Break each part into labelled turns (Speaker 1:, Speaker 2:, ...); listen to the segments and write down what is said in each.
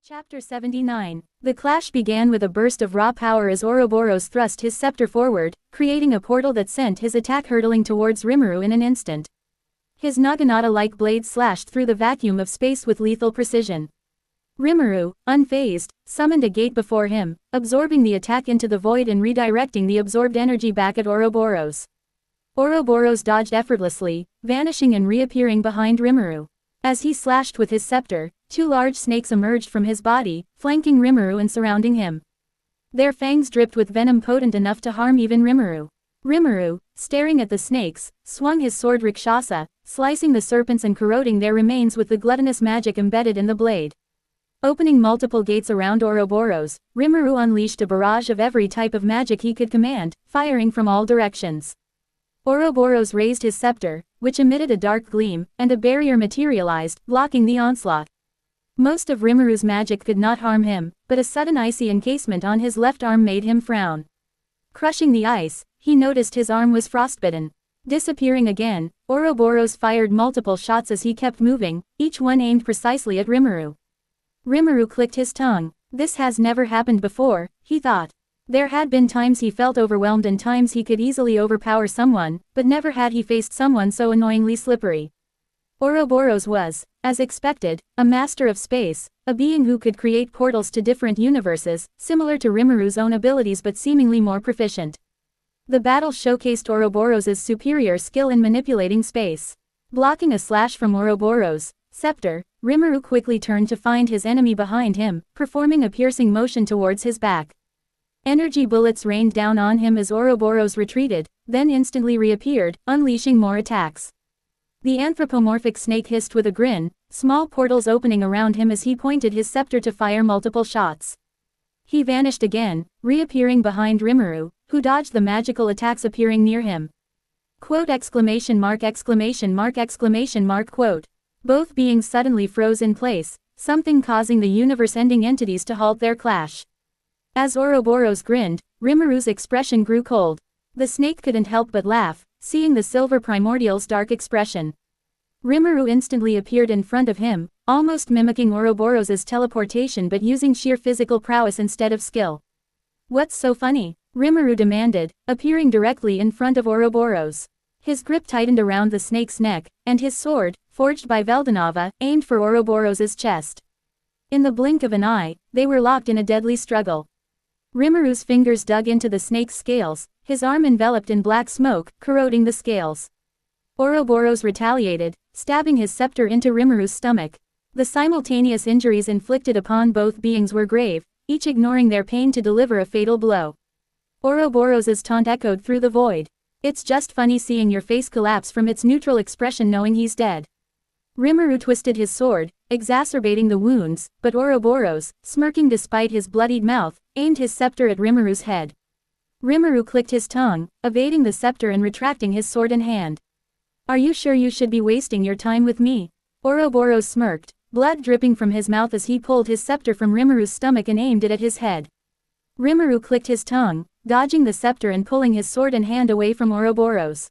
Speaker 1: Chapter 79. The clash began with a burst of raw power as Ouroboros thrust his scepter forward, creating a portal that sent his attack hurtling towards Rimuru in an instant. His naginata-like blade slashed through the vacuum of space with lethal precision. Rimuru, unfazed, summoned a gate before him, absorbing the attack into the void and redirecting the absorbed energy back at Ouroboros. Ouroboros dodged effortlessly, vanishing and reappearing behind Rimuru. As he slashed with his scepter, two large snakes emerged from his body, flanking Rimuru and surrounding him. Their fangs dripped with venom potent enough to harm even Rimuru. Rimuru, staring at the snakes, swung his sword Rakshasa, slicing the serpents and corroding their remains with the gluttonous magic embedded in the blade. Opening multiple gates around Ouroboros, Rimuru unleashed a barrage of every type of magic he could command, firing from all directions. Ouroboros raised his scepter, which emitted a dark gleam, and a barrier materialized, blocking the onslaught. Most of Rimuru's magic could not harm him, but a sudden icy encasement on his left arm made him frown. Crushing the ice, he noticed his arm was frostbitten. Disappearing again, Ouroboros fired multiple shots as he kept moving, each one aimed precisely at Rimuru. Rimuru clicked his tongue. This has never happened before, he thought. There had been times he felt overwhelmed and times he could easily overpower someone, but never had he faced someone so annoyingly slippery. Ouroboros was, as expected, a master of space, a being who could create portals to different universes, similar to Rimuru's own abilities but seemingly more proficient. The battle showcased Ouroboros' superior skill in manipulating space. Blocking a slash from Ouroboros' scepter, Rimuru quickly turned to find his enemy behind him, performing a piercing motion towards his back. Energy bullets rained down on him as Ouroboros retreated, then instantly reappeared, unleashing more attacks. The anthropomorphic snake hissed with a grin, small portals opening around him as he pointed his scepter to fire multiple shots. He vanished again, reappearing behind Rimuru, who dodged the magical attacks appearing near him. Quote exclamation mark exclamation mark exclamation mark quote. Both beings suddenly froze in place, something causing the universe-ending entities to halt their clash. As Ouroboros grinned, Rimuru's expression grew cold. The snake couldn't help but laugh, seeing the silver primordial's dark expression. Rimuru instantly appeared in front of him, almost mimicking Ouroboros' teleportation but using sheer physical prowess instead of skill. What's so funny? Rimuru demanded, appearing directly in front of Ouroboros. His grip tightened around the snake's neck, and his sword, forged by Veldanava, aimed for Ouroboros' chest. In the blink of an eye, they were locked in a deadly struggle. Rimuru's fingers dug into the snake's scales, his arm enveloped in black smoke, corroding the scales. Ouroboros retaliated, stabbing his scepter into Rimuru's stomach. The simultaneous injuries inflicted upon both beings were grave, each ignoring their pain to deliver a fatal blow. Ouroboros' taunt echoed through the void. It's just funny seeing your face collapse from its neutral expression knowing he's dead. Rimuru twisted his sword, exacerbating the wounds, but Ouroboros, smirking despite his bloodied mouth, aimed his scepter at Rimuru's head. Rimuru clicked his tongue, evading the scepter and retracting his sword in hand. Are you sure you should be wasting your time with me? Ouroboros smirked, blood dripping from his mouth as he pulled his scepter from Rimuru's stomach and aimed it at his head. Rimuru clicked his tongue, dodging the scepter and pulling his sword in hand away from Ouroboros.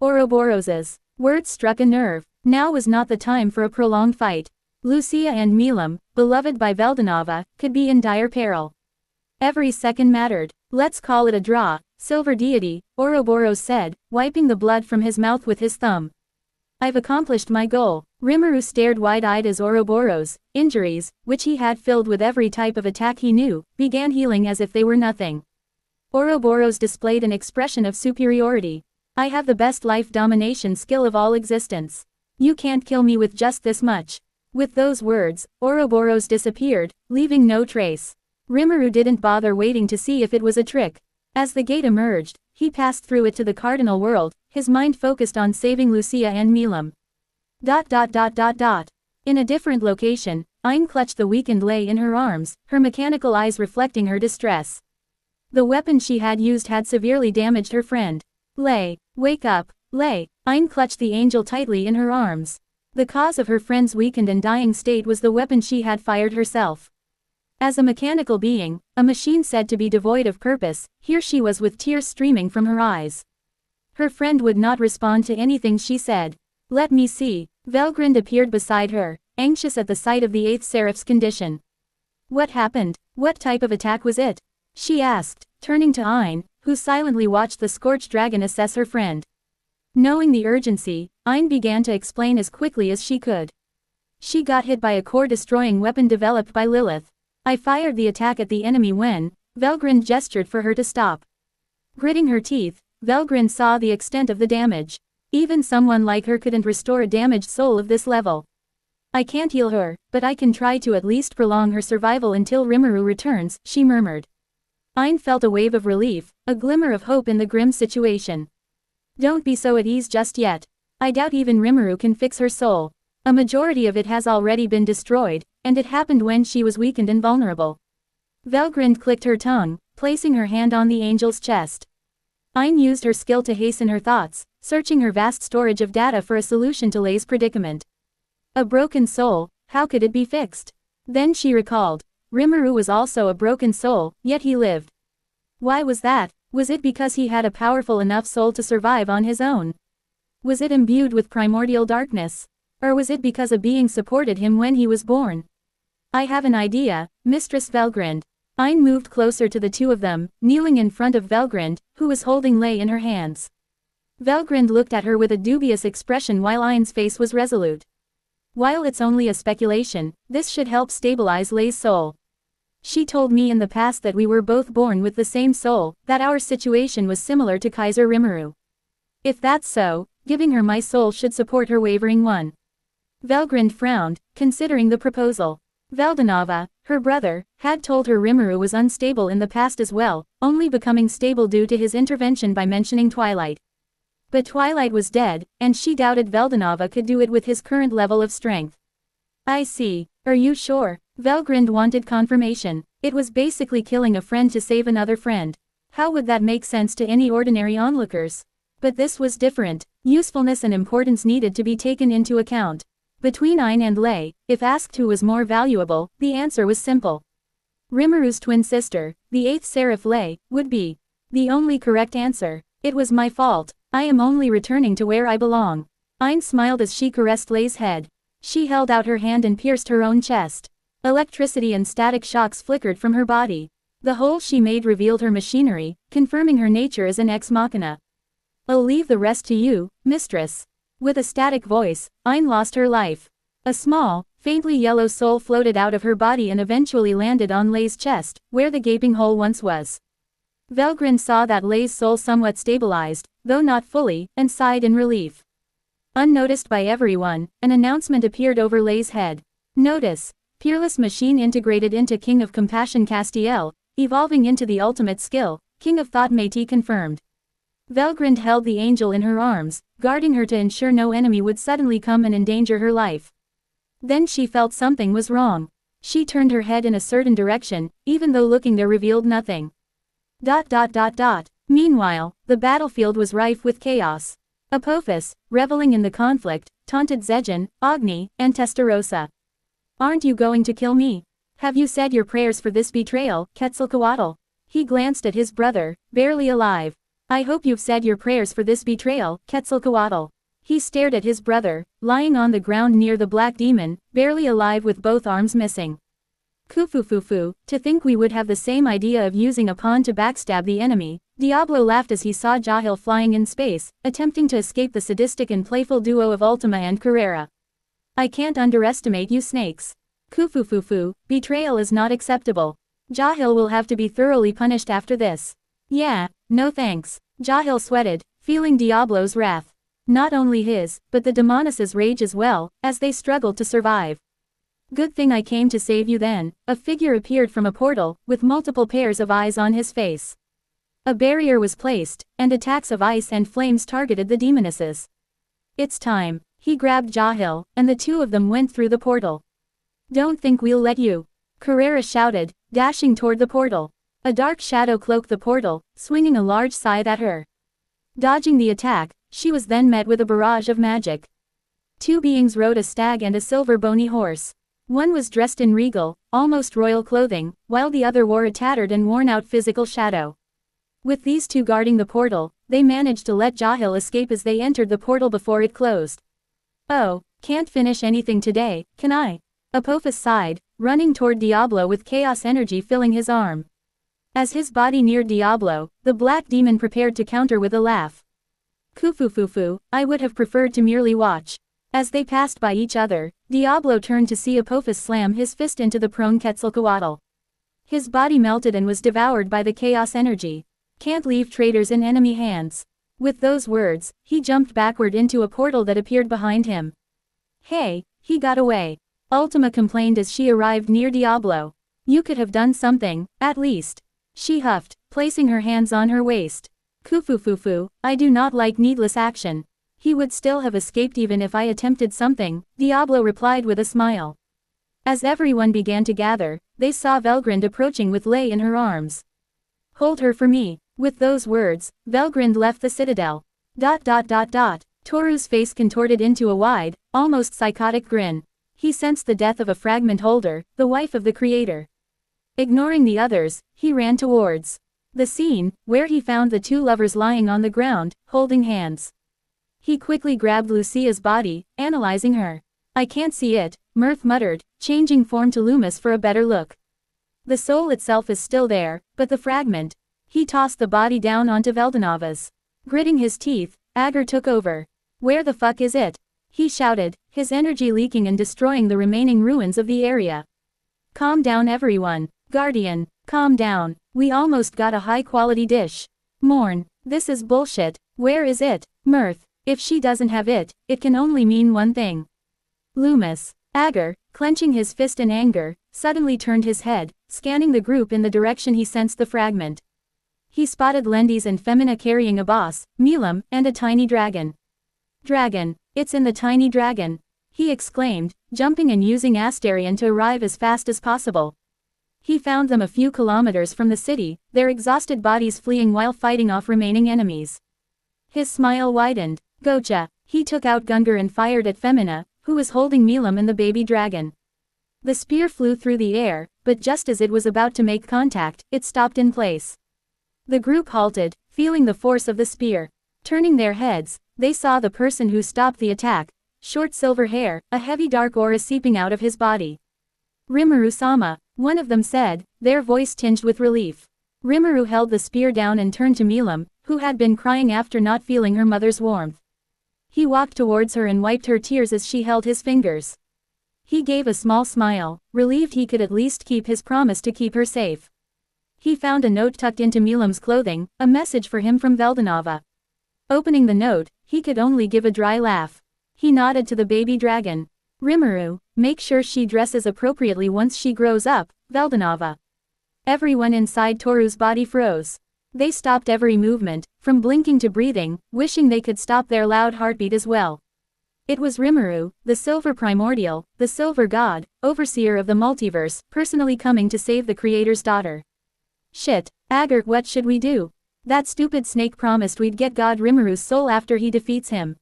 Speaker 1: Ouroboros's words struck a nerve. Now was not the time for a prolonged fight. Lucia and Milam, beloved by Veldanava, could be in dire peril. Every second mattered. Let's call it a draw, Silver Deity, Ouroboros said, wiping the blood from his mouth with his thumb. I've accomplished my goal. Rimuru stared wide-eyed as Ouroboros' injuries, which he had filled with every type of attack he knew, began healing as if they were nothing. Ouroboros displayed an expression of superiority. I have the best life domination skill of all existence. You can't kill me with just this much. With those words, Ouroboros disappeared, leaving no trace. Rimuru didn't bother waiting to see if it was a trick. As the gate emerged, he passed through it to the cardinal world, his mind focused on saving Lucia and Milam. In a different location, Ain clutched the weakened Lei in her arms, her mechanical eyes reflecting her distress. The weapon she had used had severely damaged her friend. Lei, wake up, Lei. Ain clutched the angel tightly in her arms. The cause of her friend's weakened and dying state was the weapon she had fired herself. As a mechanical being, a machine said to be devoid of purpose, here she was with tears streaming from her eyes. Her friend would not respond to anything she said. Let me see. Velgrind appeared beside her, anxious at the sight of the eighth seraph's condition. What happened? What type of attack was it? She asked, turning to Ein, who silently watched the scorched dragon assess her friend. Knowing the urgency, Ein began to explain as quickly as she could. She got hit by a core-destroying weapon developed by Lilith. I fired the attack at the enemy when Velgrind gestured for her to stop. Gritting her teeth, Velgrind saw the extent of the damage. Even someone like her couldn't restore a damaged soul of this level. I can't heal her, but I can try to at least prolong her survival until Rimuru returns, she murmured. Ein felt a wave of relief, a glimmer of hope in the grim situation. Don't be so at ease just yet. I doubt even Rimuru can fix her soul. A majority of it has already been destroyed, and it happened when she was weakened and vulnerable. Velgrind clicked her tongue, placing her hand on the angel's chest. Ein used her skill to hasten her thoughts, searching her vast storage of data for a solution to Lei's predicament. A broken soul, how could it be fixed? Then she recalled. Rimuru was also a broken soul, yet he lived. Why was that? Was it because he had a powerful enough soul to survive on his own? Was it imbued with primordial darkness? Or was it because a being supported him when he was born? I have an idea, Mistress Velgrind. Ein moved closer to the two of them, kneeling in front of Velgrind, who was holding Lei in her hands. Velgrind looked at her with a dubious expression while Ein's face was resolute. While it's only a speculation, this should help stabilize Lei's soul. She told me in the past that we were both born with the same soul, that our situation was similar to Kaiser Rimuru. If that's so, giving her my soul should support her wavering one. Velgrind frowned, considering the proposal. Veldanava, her brother, had told her Rimuru was unstable in the past as well, only becoming stable due to his intervention by mentioning Twilight. But Twilight was dead, and she doubted Veldanava could do it with his current level of strength. I see. Are you sure? Velgrind wanted confirmation. It was basically killing a friend to save another friend. How would that make sense to any ordinary onlookers? But this was different. Usefulness and importance needed to be taken into account. Between Ein and Lei, if asked who was more valuable, the answer was simple. Rimuru's twin sister, the 8th Seraph Lei, would be the only correct answer. It was my fault. I am only returning to where I belong. Ein smiled as she caressed Lei's head. She held out her hand and pierced her own chest. Electricity and static shocks flickered from her body. The hole she made revealed her machinery, confirming her nature as an ex machina. I'll leave the rest to you, mistress. With a static voice, Ein lost her life. A small, faintly yellow soul floated out of her body and eventually landed on Lei's chest, where the gaping hole once was. Velgrind saw that Lei's soul somewhat stabilized, though not fully, and sighed in relief. Unnoticed by everyone, an announcement appeared over Lei's head. Notice: Peerless machine integrated into King of Compassion Castiel, evolving into the ultimate skill, King of Thought Métis confirmed. Velgrind held the angel in her arms, guarding her to ensure no enemy would suddenly come and endanger her life. Then she felt something was wrong. She turned her head in a certain direction, even though looking there revealed nothing. Meanwhile, the battlefield was rife with chaos. Apophis, reveling in the conflict, taunted Zejin, Agni, and Testarossa. Aren't you going to kill me? Have you said your prayers for this betrayal, Quetzalcoatl? He glanced at his brother, barely alive. I hope you've said your prayers for this betrayal, Quetzalcoatl. He stared at his brother, lying on the ground near the black demon, barely alive with both arms missing. Kufufufu, to think we would have the same idea of using a pawn to backstab the enemy. Diablo laughed as he saw Jahil flying in space, attempting to escape the sadistic and playful duo of Ultima and Carrera. I can't underestimate you snakes. Kufufufu, betrayal is not acceptable. Jahil will have to be thoroughly punished after this. Yeah, no thanks. Jahil sweated, feeling Diablo's wrath. Not only his, but the Demonis's rage as well, as they struggled to survive. Good thing I came to save you then. A figure appeared from a portal, with multiple pairs of eyes on his face. A barrier was placed, and attacks of ice and flames targeted the demonesses. It's time. He grabbed Jahil, and the two of them went through the portal. Don't think we'll let you. Carrera shouted, dashing toward the portal. A dark shadow cloaked the portal, swinging a large scythe at her. Dodging the attack, she was then met with a barrage of magic. Two beings rode a stag and a silver bony horse. One was dressed in regal, almost royal clothing, while the other wore a tattered and worn-out physical shadow. With these two guarding the portal, they managed to let Jahil escape as they entered the portal before it closed. Oh, can't finish anything today, can I? Apophis sighed, running toward Diablo with chaos energy filling his arm. As his body neared Diablo, the black demon prepared to counter with a laugh. Kufufufu, I would have preferred to merely watch. As they passed by each other, Diablo turned to see Apophis slam his fist into the prone Quetzalcoatl. His body melted and was devoured by the chaos energy. Can't leave traitors in enemy hands. With those words, he jumped backward into a portal that appeared behind him. Hey, he got away. Ultima complained as she arrived near Diablo. You could have done something, at least. She huffed, placing her hands on her waist. Kufufufu, I do not like needless action. He would still have escaped even if I attempted something, Diablo replied with a smile. As everyone began to gather, they saw Velgrind approaching with Lei in her arms. Hold her for me. With those words, Velgrind left the citadel. Toru's face contorted into a wide, almost psychotic grin. He sensed the death of a fragment holder, the wife of the creator. Ignoring the others, he ran towards the scene, where he found the two lovers lying on the ground, holding hands. He quickly grabbed Lucia's body, analyzing her. I can't see it, Mirth muttered, changing form to Loomis for a better look. The soul itself is still there, but the fragment. He tossed the body down onto Veldanava's. Gritting his teeth, Agar took over. Where the fuck is it? He shouted, his energy leaking and destroying the remaining ruins of the area. Calm down everyone. Guardian, calm down. We almost got a high-quality dish. Morn, this is bullshit. Where is it? Mirth, if she doesn't have it, it can only mean one thing. Loomis. Agar, clenching his fist in anger, suddenly turned his head, scanning the group in the direction he sensed the fragment. He spotted Lendis and Femina carrying a boss, Milam, and a tiny dragon. Dragon, it's in the tiny dragon, he exclaimed, jumping and using Asterion to arrive as fast as possible. He found them a few kilometers from the city, their exhausted bodies fleeing while fighting off remaining enemies. His smile widened. Gotcha. He took out Gungar and fired at Femina, who was holding Milam and the baby dragon. The spear flew through the air, but just as it was about to make contact, it stopped in place. The group halted, feeling the force of the spear. Turning their heads, they saw the person who stopped the attack, short silver hair, a heavy dark aura seeping out of his body. Rimuru-sama, one of them said, their voice tinged with relief. Rimuru held the spear down and turned to Milam, who had been crying after not feeling her mother's warmth. He walked towards her and wiped her tears as she held his fingers. He gave a small smile, relieved he could at least keep his promise to keep her safe. He found a note tucked into Milam's clothing, a message for him from Veldanava. Opening the note, he could only give a dry laugh. He nodded to the baby dragon. Rimuru, make sure she dresses appropriately once she grows up, Veldanava. Everyone inside Toru's body froze. They stopped every movement, from blinking to breathing, wishing they could stop their loud heartbeat as well. It was Rimuru, the silver primordial, the silver god, overseer of the multiverse, personally coming to save the creator's daughter. Shit, Agar, what should we do? That stupid snake promised we'd get God Rimuru's soul after he defeats him.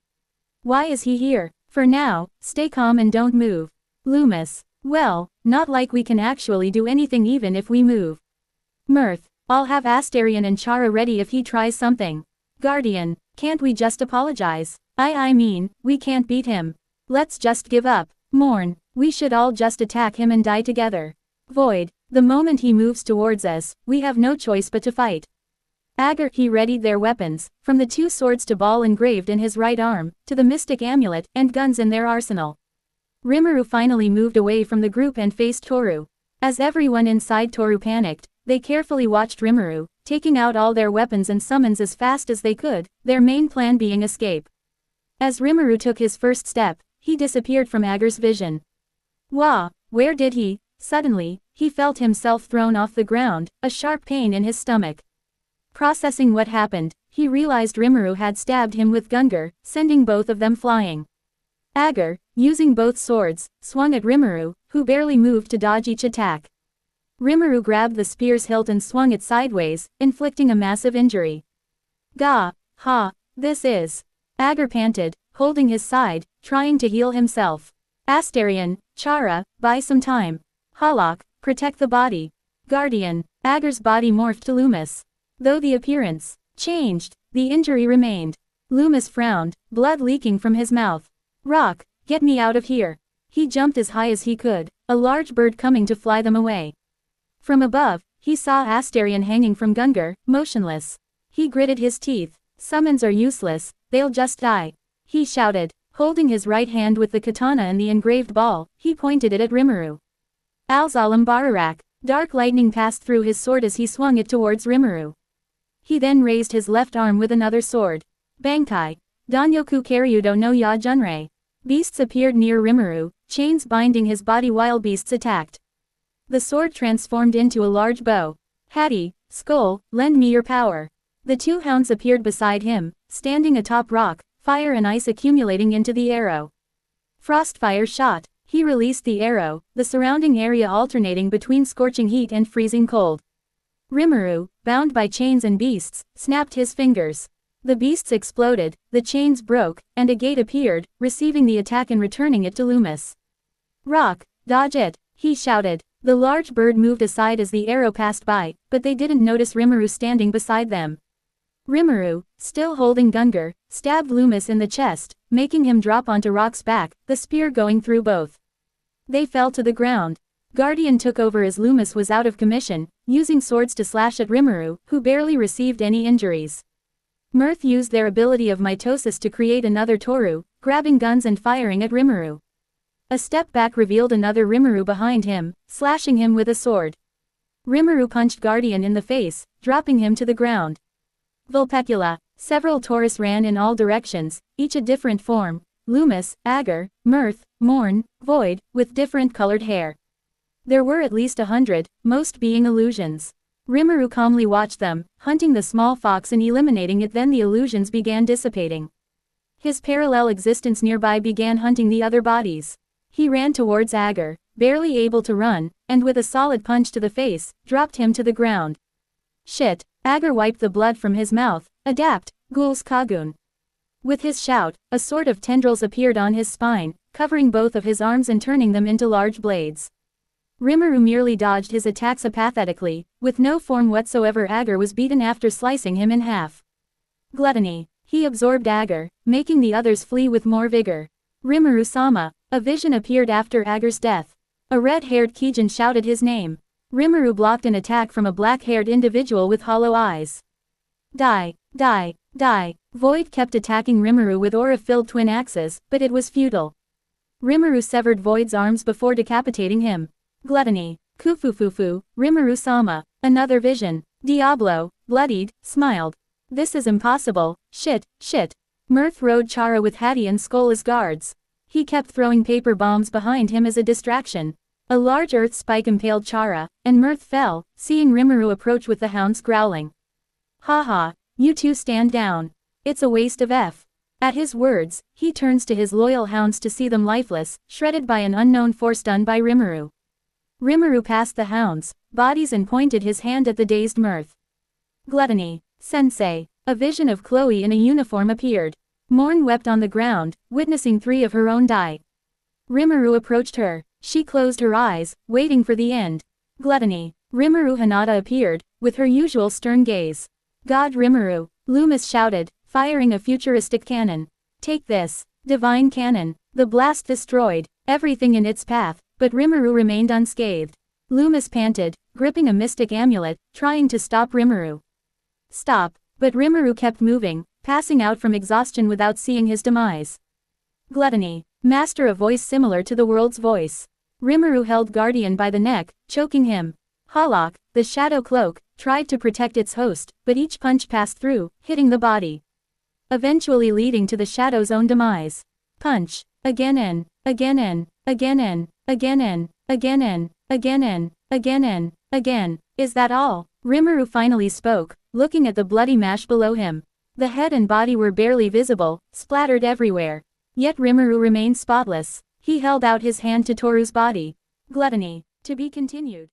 Speaker 1: Why is he here? For now, stay calm and don't move. Loomis. Well, not like we can actually do anything even if we move. Mirth. I'll have Asterion and Chara ready if he tries something. Guardian. Can't we just apologize? I mean, we can't beat him. Let's just give up. Morn. We should all just attack him and die together. Void. The moment he moves towards us, we have no choice but to fight. Agar. He readied their weapons, from the two swords to ball engraved in his right arm, to the mystic amulet, and guns in their arsenal. Rimuru finally moved away from the group and faced Toru. As everyone inside Toru panicked, they carefully watched Rimuru, taking out all their weapons and summons as fast as they could, their main plan being escape. As Rimuru took his first step, he disappeared from Agar's vision. Wah! Where did he? Suddenly, he felt himself thrown off the ground, a sharp pain in his stomach. Processing what happened, he realized Rimuru had stabbed him with Gungar, sending both of them flying. Agar, using both swords, swung at Rimuru, who barely moved to dodge each attack. Rimuru grabbed the spear's hilt and swung it sideways, inflicting a massive injury. Gah! Ha! This is... Agar panted, holding his side, trying to heal himself. Asterion, Chara, buy some time. Halak, protect the body. Guardian. Agar's body morphed to Loomis. Though the appearance changed, the injury remained. Loomis frowned, blood leaking from his mouth. Rock, get me out of here. He jumped as high as he could, a large bird coming to fly them away. From above, he saw Astarion hanging from Gungar, motionless. He gritted his teeth. Summons are useless, they'll just die. He shouted. Holding his right hand with the katana and the engraved ball, he pointed it at Rimuru. Alzalam Bararak. Dark lightning passed through his sword as he swung it towards Rimuru. He then raised his left arm with another sword. Bankai. Danyoku Karyudo no Ya Junrei. Beasts appeared near Rimuru, chains binding his body while beasts attacked. The sword transformed into a large bow. Hattie, Skull, lend me your power. The two hounds appeared beside him, standing atop rock, fire and ice accumulating into the arrow. Frostfire shot. He released the arrow, the surrounding area alternating between scorching heat and freezing cold. Rimuru, bound by chains and beasts, snapped his fingers. The beasts exploded, the chains broke, and a gate appeared, receiving the attack and returning it to Loomis. Rock, dodge it, he shouted. The large bird moved aside as the arrow passed by, but they didn't notice Rimuru standing beside them. Rimuru, still holding Gungar, stabbed Loomis in the chest, making him drop onto Rock's back, the spear going through both. They fell to the ground. Guardian took over as Loomis was out of commission, using swords to slash at Rimuru, who barely received any injuries. Mirth used their ability of mitosis to create another Toru, grabbing guns and firing at Rimuru. A step back revealed another Rimuru behind him, slashing him with a sword. Rimuru punched Guardian in the face, dropping him to the ground. Vulpecula. Several Taurus ran in all directions, each a different form. Loomis, Agar, Mirth, Morn, Void, with different colored hair. There were at least 100, most being illusions. Rimuru calmly watched them, hunting the small fox and eliminating it. Then the illusions began dissipating. His parallel existence nearby began hunting the other bodies. He ran towards Agar, barely able to run, and with a solid punch to the face, dropped him to the ground. Shit. Agar wiped the blood from his mouth. Adapt, Ghouls Kagun. With his shout, a sort of tendrils appeared on his spine, covering both of his arms and turning them into large blades. Rimuru merely dodged his attacks apathetically, with no form whatsoever. Agar was beaten after slicing him in half. Gluttony. He absorbed Agar, making the others flee with more vigor. Rimuru-sama. A vision appeared after Agar's death. A red-haired Kijin shouted his name. Rimuru blocked an attack from a black-haired individual with hollow eyes. Die, die, die. Void kept attacking Rimuru with aura-filled twin axes, but it was futile. Rimuru severed Void's arms before decapitating him. Gluttony. Kufufufu, Rimuru-sama. Another vision. Diablo, bloodied, smiled. This is impossible, shit, shit. Mirth rode Chara with Hattie and Skull as guards. He kept throwing paper bombs behind him as a distraction. A large earth spike impaled Chara, and Mirth fell, seeing Rimuru approach with the hounds growling. Haha, you two stand down. It's a waste of F. At his words, he turns to his loyal hounds to see them lifeless, shredded by an unknown force done by Rimuru. Rimuru passed the hounds' bodies and pointed his hand at the dazed Mirth. Gluttony. Sensei. A vision of Chloe in a uniform appeared. Morn wept on the ground, witnessing 3 of her own die. Rimuru approached her. She closed her eyes, waiting for the end. Gluttony. Rimuru Hinata appeared, with her usual stern gaze. God Rimuru. Loomis shouted, firing a futuristic cannon. Take this. Divine cannon. The blast destroyed everything in its path, but Rimuru remained unscathed. Loomis panted, gripping a mystic amulet, trying to stop Rimuru. Stop. But Rimuru kept moving, passing out from exhaustion without seeing his demise. Gluttony. Master a voice similar to the world's voice. Rimuru held Guardian by the neck, choking him. Halak, the shadow cloak, tried to protect its host, but each punch passed through, hitting the body. Eventually leading to the shadow's own demise. Punch. Again N. Again N. Again N. Again N. Again N. Again N. Again N. Again. Is that all? Rimuru finally spoke, looking at the bloody mash below him. The head and body were barely visible, splattered everywhere. Yet Rimuru remained spotless. He held out his hand to Toru's body. Gluttony. To be continued.